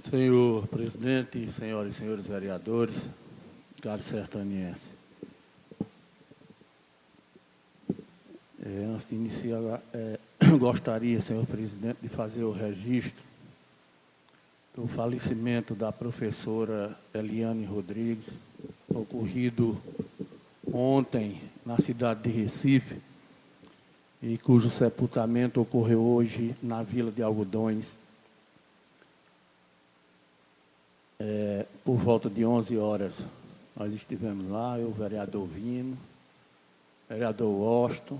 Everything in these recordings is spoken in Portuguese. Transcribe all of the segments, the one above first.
Senhor presidente, senhoras e senhores vereadores, caros sertanienses. Antes de iniciar, gostaria, senhor presidente, de fazer o registro do falecimento da professora Eliane Rodrigues, ocorrido ontem na cidade de Recife, e cujo sepultamento ocorreu hoje na Vila de Algodões, por volta de 11 horas. Nós estivemos lá, eu, o vereador Vino, vereador Washington.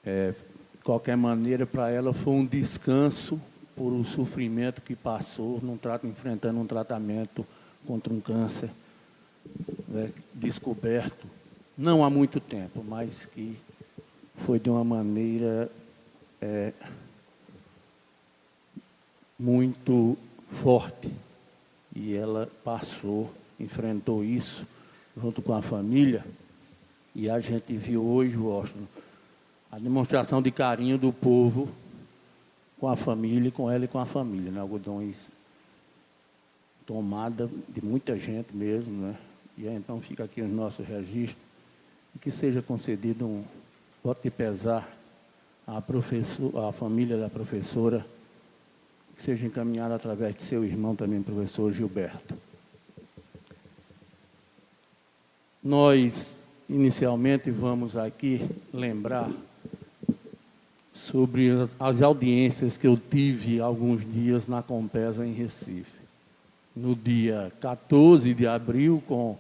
De qualquer maneira, para ela foi um descanso por o sofrimento que passou enfrentando um tratamento contra um câncer descoberto, não há muito tempo, mas que foi de uma maneira muito forte. E ela enfrentou isso junto com a família, e a gente viu hoje, Washington, a demonstração de carinho do povo com a família, com ela e com a família, né? Algodões tomada de muita gente mesmo, né? E aí, então fica aqui o nosso registro, e que seja concedido um voto de pesar à família da professora, que seja encaminhado através de seu irmão também, professor Gilberto. Nós, inicialmente, vamos aqui lembrar sobre as audiências que eu tive há alguns dias na Compesa, em Recife. No dia 14 de abril, com o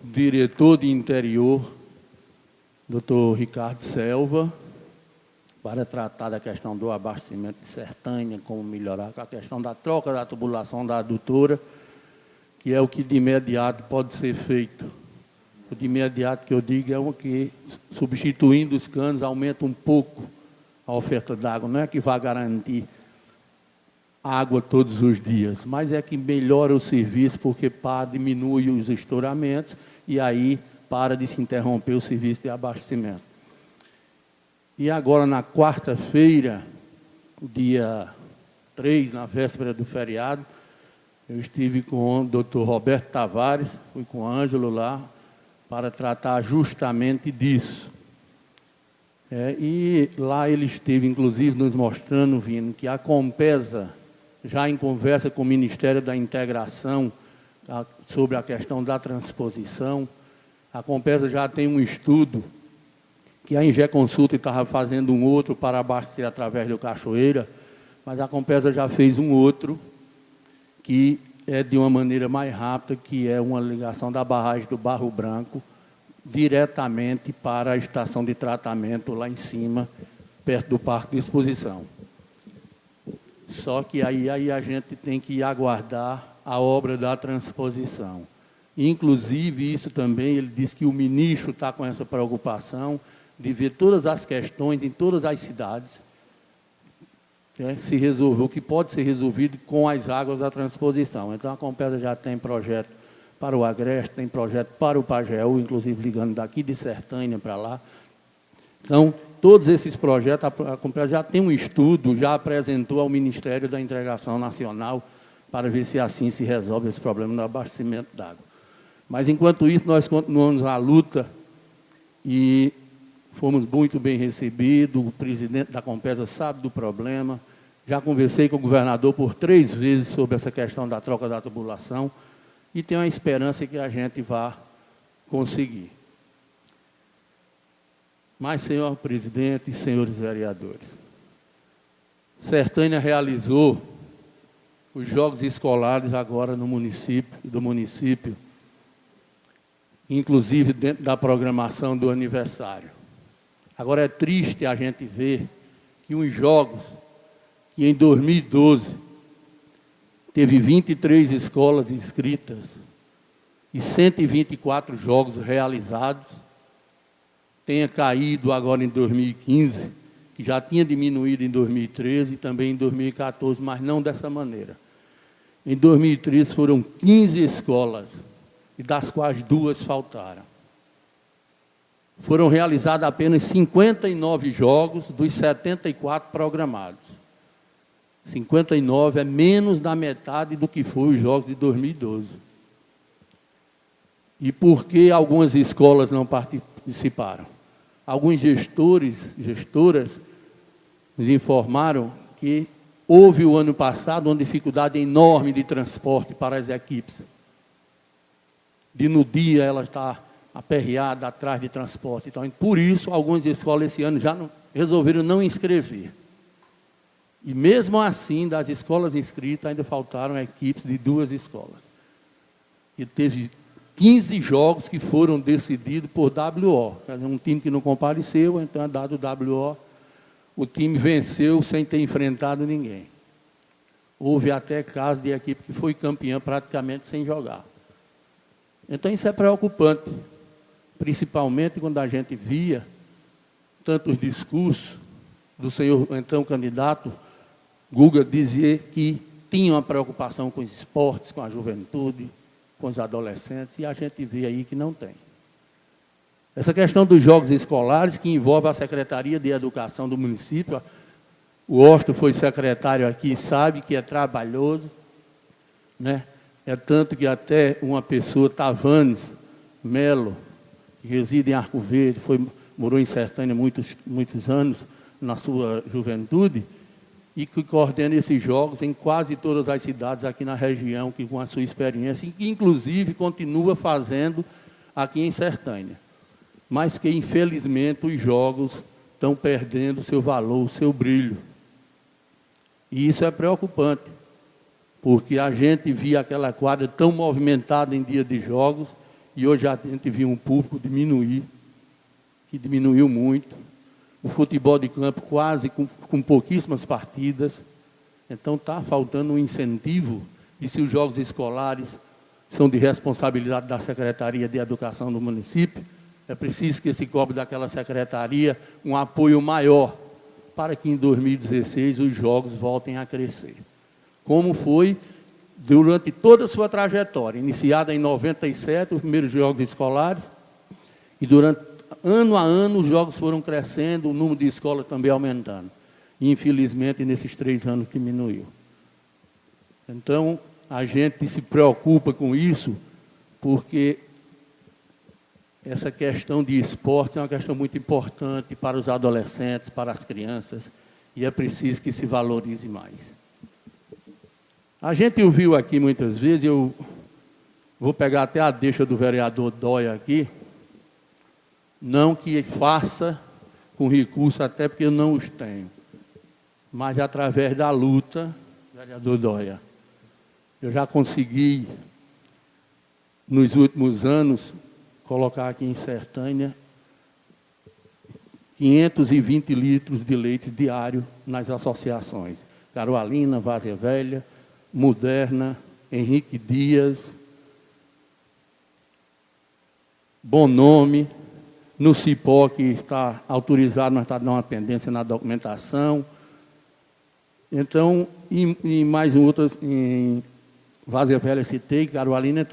diretor de interior, doutor Ricardo Selva, para tratar da questão do abastecimento de Sertânia, como melhorar, com a questão da troca da tubulação da adutora, que é o que de imediato pode ser feito. O de imediato que eu digo é o que, substituindo os canos, aumenta um pouco a oferta d'água. Não é que vai garantir água todos os dias, mas é que melhora o serviço, porque diminui os estouramentos e aí para de se interromper o serviço de abastecimento. E agora, na quarta-feira, dia 3, na véspera do feriado, eu estive com o doutor Roberto Tavares, fui com o Ângelo lá, para tratar justamente disso. E lá ele esteve, inclusive, nos mostrando, Vino, que a Compesa, já em conversa com o Ministério da Integração, sobre a questão da transposição, a Compesa já tem um estudo, que a Ingé Consulta estava fazendo um outro para abastecer através do Cachoeira, mas a Compesa já fez um outro, que é de uma maneira mais rápida, que é uma ligação da barragem do Barro Branco, diretamente para a estação de tratamento lá em cima, perto do Parque de Exposição. Só que aí a gente tem que aguardar a obra da transposição. Inclusive, isso também, ele disse que o ministro está com essa preocupação de ver todas as questões em todas as cidades, se resolver, o que pode ser resolvido com as águas da transposição. Então, a Compesa já tem projeto para o Agreste, tem projeto para o Pajeú, inclusive ligando daqui de Sertânia para lá. Então, todos esses projetos, a Compesa já tem um estudo, já apresentou ao Ministério da Integração Nacional, para ver se assim se resolve esse problema do abastecimento d'água. Mas, enquanto isso, nós continuamos a luta e fomos muito bem recebidos. O presidente da Compesa sabe do problema. Já conversei com o governador por 3 vezes sobre essa questão da troca da tubulação e tenho a esperança que a gente vá conseguir. Mas, senhor presidente e senhores vereadores, Sertânia realizou os Jogos Escolares agora no município, inclusive dentro da programação do aniversário. Agora, é triste a gente ver que uns jogos que em 2012 teve 23 escolas inscritas e 124 jogos realizados, tenha caído agora em 2015, que já tinha diminuído em 2013 e também em 2014, mas não dessa maneira. Em 2013 foram 15 escolas, e das quais 2 faltaram. Foram realizados apenas 59 jogos dos 74 programados. 59 é menos da metade do que foi os Jogos de 2012. E por que algumas escolas não participaram? Alguns gestoras, nos informaram que houve o ano passado uma dificuldade enorme de transporte para as equipes. De no dia ela está aperreada atrás de transporte. Então, por isso, algumas escolas esse ano já resolveram não inscrever. E mesmo assim, das escolas inscritas, ainda faltaram equipes de 2 escolas. E teve 15 jogos que foram decididos por WO. Quer dizer, um time que não compareceu, então é dado WO. O time venceu sem ter enfrentado ninguém. Houve até casos de equipe que foi campeã praticamente sem jogar. Então isso é preocupante, principalmente quando a gente via tantos discursos do senhor, então, candidato Guga, dizer que tinha uma preocupação com os esportes, com a juventude, com os adolescentes, e a gente vê aí que não tem. Essa questão dos jogos escolares, que envolve a Secretaria de Educação do município, o Osto foi secretário aqui, sabe que é trabalhoso, né? É tanto que até uma pessoa, Tavanes Melo, que reside em Arco Verde, morou em Sertânia muitos anos, na sua juventude, e que coordena esses jogos em quase todas as cidades aqui na região, que com a sua experiência, e que inclusive continua fazendo aqui em Sertânia. Mas que, infelizmente, os jogos estão perdendo o seu valor, o seu brilho. E isso é preocupante, porque a gente via aquela quadra tão movimentada em dia de jogos, e hoje a gente viu um público diminuir, que diminuiu muito. O futebol de campo quase com pouquíssimas partidas. Então está faltando um incentivo, e se os jogos escolares são de responsabilidade da Secretaria de Educação do município, é preciso que se cobre daquela secretaria um apoio maior para que em 2016 os jogos voltem a crescer. Como foi durante toda a sua trajetória, iniciada em 97, os primeiros jogos escolares, e durante ano a ano os jogos foram crescendo, o número de escolas também aumentando. E, infelizmente, nesses 3 anos diminuiu. Então, a gente se preocupa com isso, porque essa questão de esporte é uma questão muito importante para os adolescentes, para as crianças, e é preciso que se valorize mais. A gente ouviu aqui muitas vezes, eu vou pegar até a deixa do vereador Dóia aqui, não que faça com recurso, até porque eu não os tenho, mas através da luta, vereador Dóia, eu já consegui, nos últimos anos, colocar aqui em Sertânia 520 litros de leite diário nas associações. Carualina, Várzea Velha, Moderna, Henrique Dias, Bom Nome, no Cipó, que está autorizado, mas está dando uma pendência na documentação. Então, e mais outras, em Várzea Velha citei, Carualina.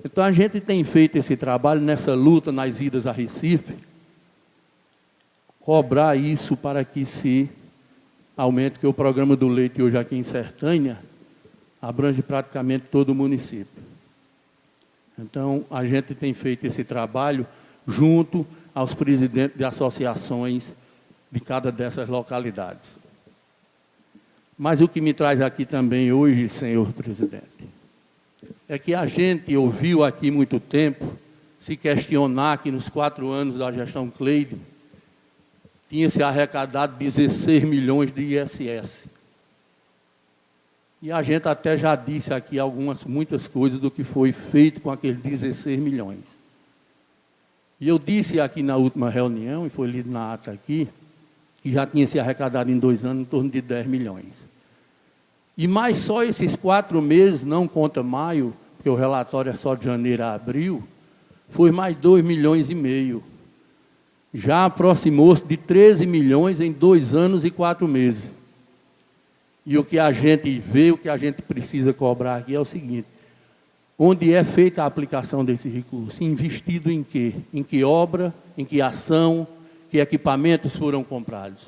Então, a gente tem feito esse trabalho nessa luta nas idas a Recife, cobrar isso para que se aumente, porque o programa do leite hoje aqui em Sertânia abrange praticamente todo o município. Então, a gente tem feito esse trabalho junto aos presidentes de associações de cada dessas localidades. Mas o que me traz aqui também hoje, senhor presidente, é que a gente ouviu aqui muito tempo se questionar que nos 4 anos da gestão Cleide tinha se arrecadado 16 milhões de ISS. E a gente até já disse aqui muitas coisas do que foi feito com aqueles 16 milhões. E eu disse aqui na última reunião, e foi lido na ata aqui, que já tinha se arrecadado em 2 anos em torno de 10 milhões. E mais só esses 4 meses, não conta maio, porque o relatório é só de janeiro a abril, foi mais 2 milhões e meio. Já aproximou-se de 13 milhões em 2 anos e 4 meses. E o que a gente vê, o que a gente precisa cobrar aqui é o seguinte: onde é feita a aplicação desse recurso? Investido em quê? Em que obra? Em que ação? Que equipamentos foram comprados?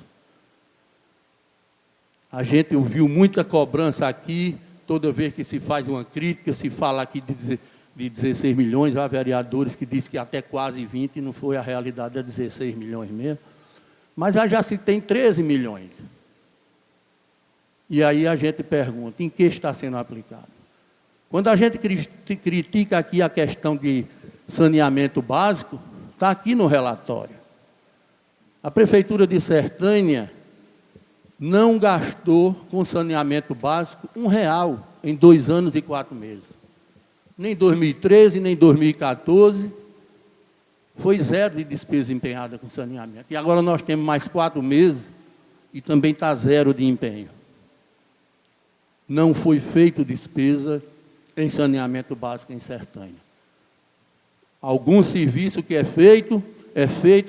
A gente ouviu muita cobrança aqui, toda vez que se faz uma crítica, se fala aqui de 16 milhões, há vereadores que dizem que até quase 20, e não foi a realidade, é 16 milhões mesmo. Mas já se tem 13 milhões. E aí a gente pergunta, em que está sendo aplicado? Quando a gente critica aqui a questão de saneamento básico, está aqui no relatório. A Prefeitura de Sertânia não gastou com saneamento básico R$1 em 2 anos e 4 meses. Nem 2013, nem 2014, foi 0 de despesa empenhada com saneamento. E agora nós temos mais 4 meses e também está 0 de empenho. Não foi feito despesa em saneamento básico em Sertânia. Algum serviço que é feito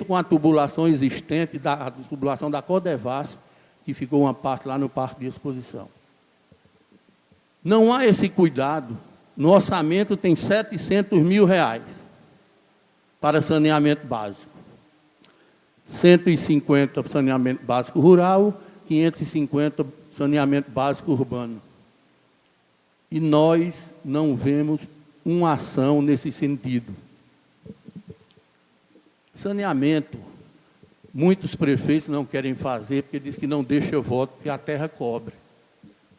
com a tubulação existente, a tubulação da Codevasf, que ficou uma parte lá no Parque de Exposição. Não há esse cuidado. No orçamento tem R$700 mil para saneamento básico. 150 para saneamento básico rural, 550 para saneamento básico urbano. E nós não vemos uma ação nesse sentido. Saneamento, muitos prefeitos não querem fazer, porque diz que não deixa voto, que a terra cobre.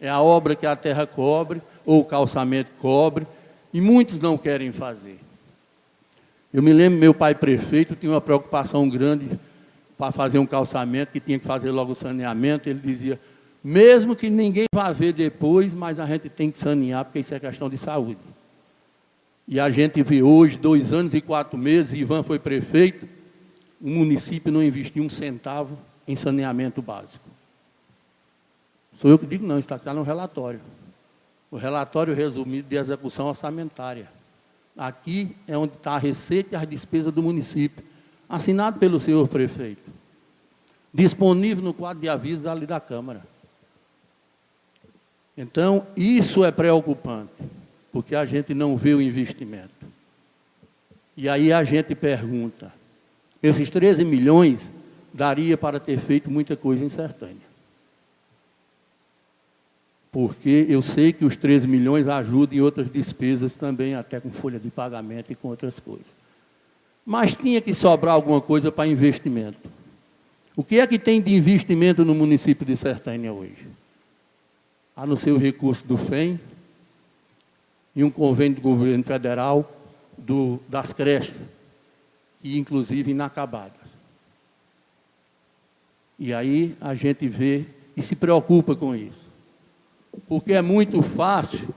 É a obra que a terra cobre, ou o calçamento cobre, e muitos não querem fazer. Eu me lembro, meu pai prefeito tinha uma preocupação grande para fazer um calçamento, que tinha que fazer logo o saneamento. Ele dizia, mesmo que ninguém vá ver depois, mas a gente tem que sanear, porque isso é questão de saúde. E a gente vê hoje, 2 anos e 4 meses, Ivan foi prefeito, o município não investiu R$1 em saneamento básico. Sou eu que digo, não, está no relatório. O relatório resumido de execução orçamentária. Aqui é onde está a receita e as despesas do município, assinado pelo senhor prefeito. Disponível no quadro de avisos ali da Câmara. Então, isso é preocupante, porque a gente não vê o investimento. E aí a gente pergunta, esses 13 milhões daria para ter feito muita coisa em Sertânia. Porque eu sei que os 13 milhões ajudam em outras despesas também, até com folha de pagamento e com outras coisas. Mas tinha que sobrar alguma coisa para investimento. O que é que tem de investimento no município de Sertânia hoje? A não ser o recurso do FEM e um convênio do governo federal das creches, que inclusive inacabadas. E aí a gente vê e se preocupa com isso. Porque é muito fácil,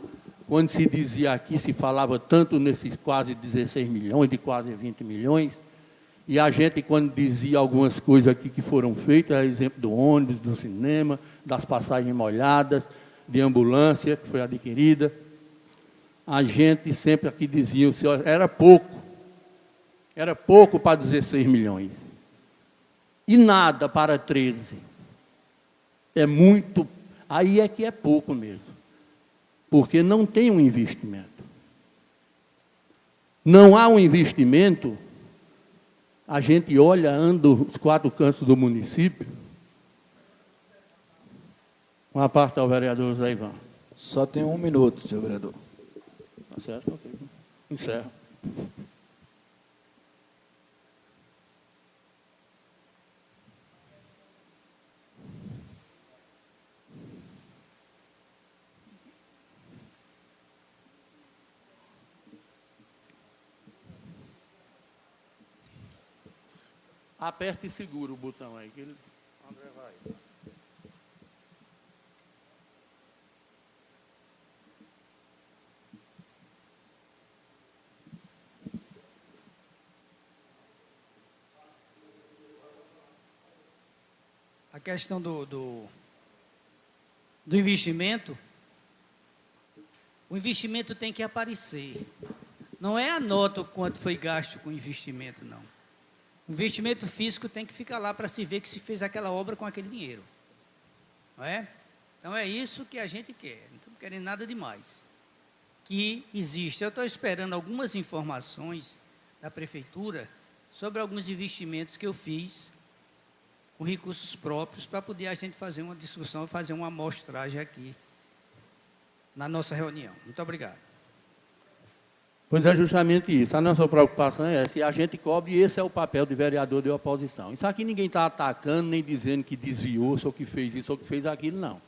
quando se dizia aqui, se falava tanto nesses quase 16 milhões, de quase 20 milhões, e a gente, quando dizia algumas coisas aqui que foram feitas, exemplo do ônibus, do cinema, das passagens molhadas, de ambulância que foi adquirida, a gente sempre aqui dizia, era pouco para 16 milhões, e nada para 13, é muito, aí é que é pouco mesmo, porque não tem um investimento. Não há um investimento, a gente olha, anda os 4 cantos do município. Uma parte ao vereador Zé Ivan. Só tem 1 minuto, senhor vereador. Tá certo? Ok. Encerro. Aperte e segura o botão aí, que ele... André vai. A questão do investimento, o investimento tem que aparecer. Não é a nota o quanto foi gasto com investimento, não. O investimento físico tem que ficar lá para se ver que se fez aquela obra com aquele dinheiro. Não é? Então é isso que a gente quer, não estamos querendo nada demais. Que existe, eu estou esperando algumas informações da prefeitura sobre alguns investimentos que eu fiz com recursos próprios para poder a gente fazer uma discussão e fazer uma amostragem aqui na nossa reunião. Muito obrigado. Pois é justamente isso. A nossa preocupação é essa. E a gente cobre, e esse é o papel de vereador de oposição. Isso aqui ninguém está atacando, nem dizendo que desviou, ou que fez isso, ou que fez aquilo, não.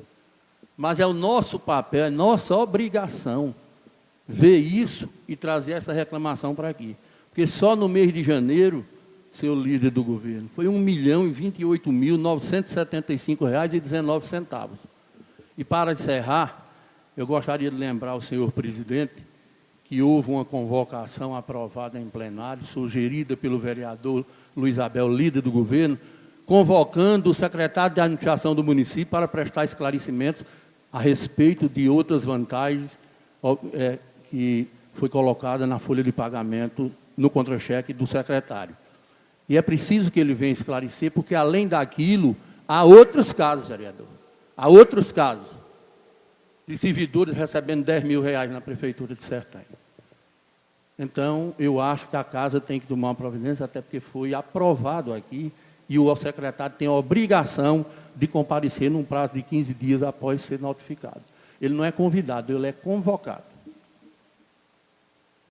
Mas é o nosso papel, é nossa obrigação ver isso e trazer essa reclamação para aqui. Porque só no mês de janeiro, senhor líder do governo, foi R$ 1.028.975,19. E para encerrar, eu gostaria de lembrar ao senhor presidente que houve uma convocação aprovada em plenário, sugerida pelo vereador Luiz Abel, líder do governo, convocando o secretário de administração do município para prestar esclarecimentos a respeito de outras vantagens que foi colocada na folha de pagamento no contra-cheque do secretário. E é preciso que ele venha esclarecer, porque além daquilo, há outros casos, vereador. Há outros casos de servidores recebendo R$ 10.000 na prefeitura de Sertém. Então, eu acho que a casa tem que tomar uma providência, até porque foi aprovado aqui, e o secretário tem a obrigação de comparecer num prazo de 15 dias após ser notificado. Ele não é convidado, ele é convocado.